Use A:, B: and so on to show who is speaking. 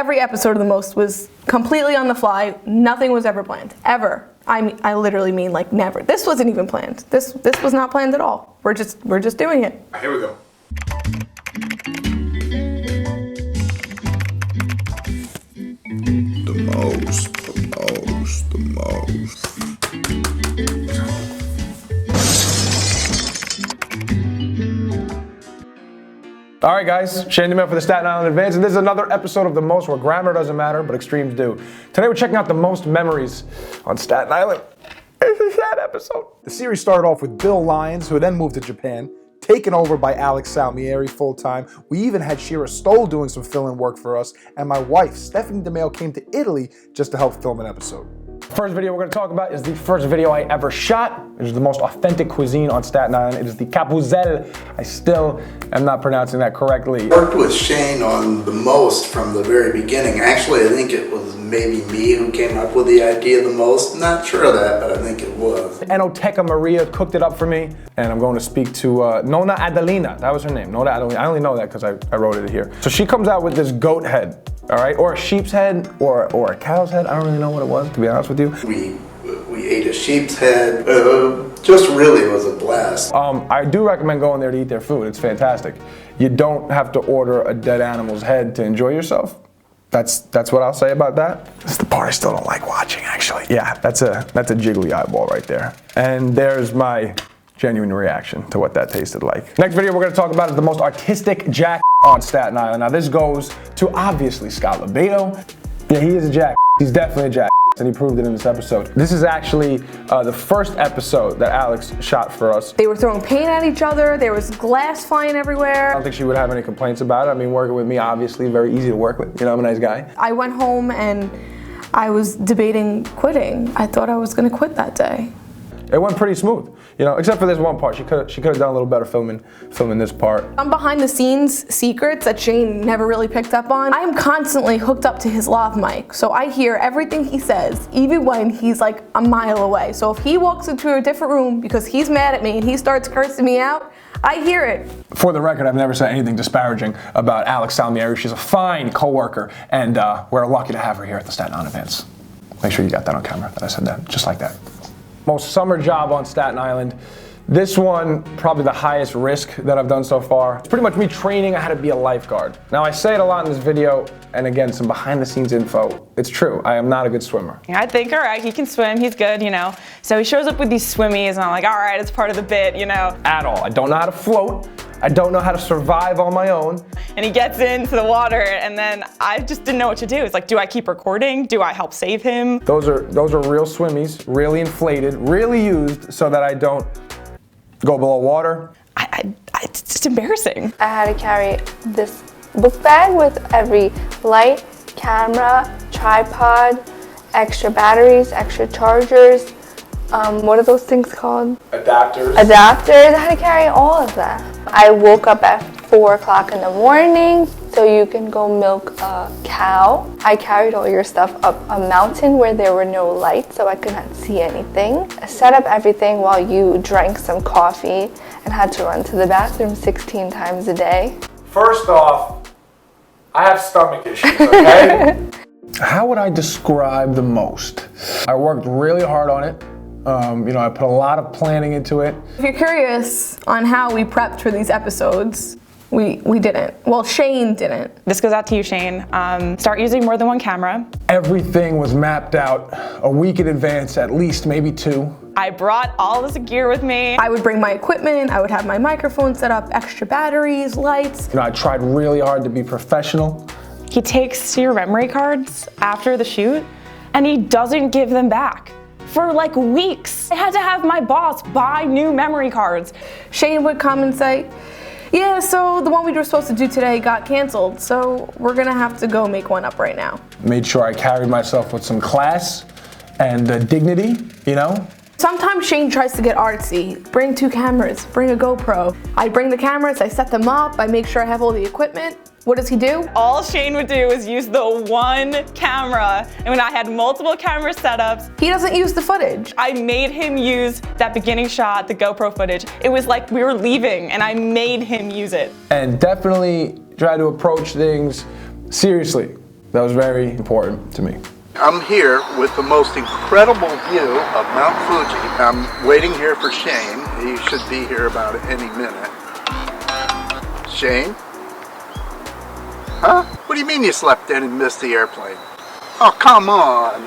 A: Every episode of The Most was completely on the fly. Nothing was ever planned, ever. I literally mean like never. This wasn't even planned. This was not planned at all. We're just doing it.
B: Here we go. The most.
C: All right, guys, Shane DiMaio for the Staten Island Advance, and this is another episode of The Most where grammar doesn't matter, but extremes do. Today we're checking out the most memories on Staten Island. It's a sad episode.
D: The series started off with Bill Lyons, who then moved to Japan, taken over by Alex Salmieri full-time. We even had Shira Stoll doing some fill-in work for us, and my wife, Stephanie DiMaio, came to Italy just to help film an episode.
C: First video we're going to talk about is the first video I ever shot. It is the most authentic cuisine on Staten Island. It is the capuzel. I still am not pronouncing that correctly.
E: I worked with Shane on The Most from the very beginning. Actually, I think it was maybe me who came up with the idea of The Most. Not sure of that, but I think it was.
C: Enoteca Maria cooked it up for me, and I'm going to speak to Nonna Adelina. That was her name, Nonna Adelina. I only know that because I wrote it here. So she comes out with this goat head, all right, or a sheep's head, or a cow's head. I don't really know what it was, to be honest with you.
E: We ate a sheep's head. Just really was a blast.
C: I do recommend going there to eat their food. It's fantastic. You don't have to order a dead animal's head to enjoy yourself. That's what I'll say about that. This is the part I still don't like watching, actually. Yeah, that's a jiggly eyeball right there. And there's my genuine reaction to what that tasted like. Next video we're going to talk about is the most artistic jack on Staten Island. Now this goes to obviously Scott Lebedo. Yeah, he is a jack. He's definitely a jack. And he proved it in this episode. This is actually the first episode that Alex shot for us.
A: They were throwing paint at each other. There was glass flying everywhere.
C: I don't think she would have any complaints about it. I mean, working with me, obviously, very easy to work with. You know, I'm a nice guy.
A: I went home and I was debating quitting. I thought I was gonna quit that day.
C: It went pretty smooth, you know, except for this one part. She could have done a little better filming this part.
A: Some behind the scenes secrets that Shane never really picked up on. I am constantly hooked up to his lav mic, so I hear everything he says, even when he's like a mile away. So if he walks into a different room because he's mad at me and he starts cursing me out, I hear it.
C: For the record, I've never said anything disparaging about Alex Salmieri. She's a fine coworker, and we're lucky to have her here at the Staten Island Advance. Make sure you got that on camera, that I said that, just like that. Most summer job on Staten Island. This one, probably the highest risk that I've done so far. It's pretty much me training how to be a lifeguard. Now I say it a lot in this video, and again, some behind the scenes info. It's true, I am not a good swimmer.
F: I think, all right, he can swim, he's good, you know. So he shows up with these swimmies, and I'm like, all right, it's part of the bit, you know.
C: At all, I don't know how to float. I don't know how to survive on my own.
F: And he gets into the water, and then I just didn't know what to do. It's like, do I keep recording? Do I help save him?
C: Those are real swimmies, really inflated, really used so that I don't go below water.
F: It's just embarrassing.
G: I had to carry this book bag with every light, camera, tripod, extra batteries, extra chargers. What are those things called?
C: Adapters.
G: Adapters. I had to carry all of that. I woke up at 4 o'clock in the morning so you can go milk a cow. I carried all your stuff up a mountain where there were no lights, so I could not see anything. I set up everything while you drank some coffee and had to run to the bathroom 16 times a day.
C: First off, I have stomach issues, okay? How would I describe The Most? I worked really hard on it. You know, I put a lot of planning into it.
A: If you're curious on how we prepped for these episodes, we didn't. Well, Shane didn't.
F: This goes out to you, Shane. Start using more than one camera.
C: Everything was mapped out a week in advance, at least, maybe 2.
F: I brought all this gear with me.
A: I would bring my equipment, I would have my microphone set up, extra batteries, lights.
C: You know, I tried really hard to be professional.
F: He takes your memory cards after the shoot, and he doesn't give them back. For like weeks. I had to have my boss buy new memory cards.
A: Shane would come and say, yeah, so the one we were supposed to do today got canceled, so we're gonna have to go make one up right now.
C: Made sure I carried myself with some class and dignity, you know?
A: Sometimes Shane tries to get artsy. Bring 2 cameras, bring a GoPro. I bring the cameras, I set them up, I make sure I have all the equipment. What does he do?
F: All Shane would do is use the one camera, and when I had multiple camera setups,
A: he doesn't use the footage.
F: I made him use that beginning shot, the GoPro footage. It was like we were leaving, and I made him use it.
C: And definitely try to approach things seriously. That was very important to me.
E: I'm here with the most incredible view of Mount Fuji. I'm waiting here for Shane. He should be here about any minute. Shane? Huh? What do you mean you slept in and missed the airplane? Oh, come on.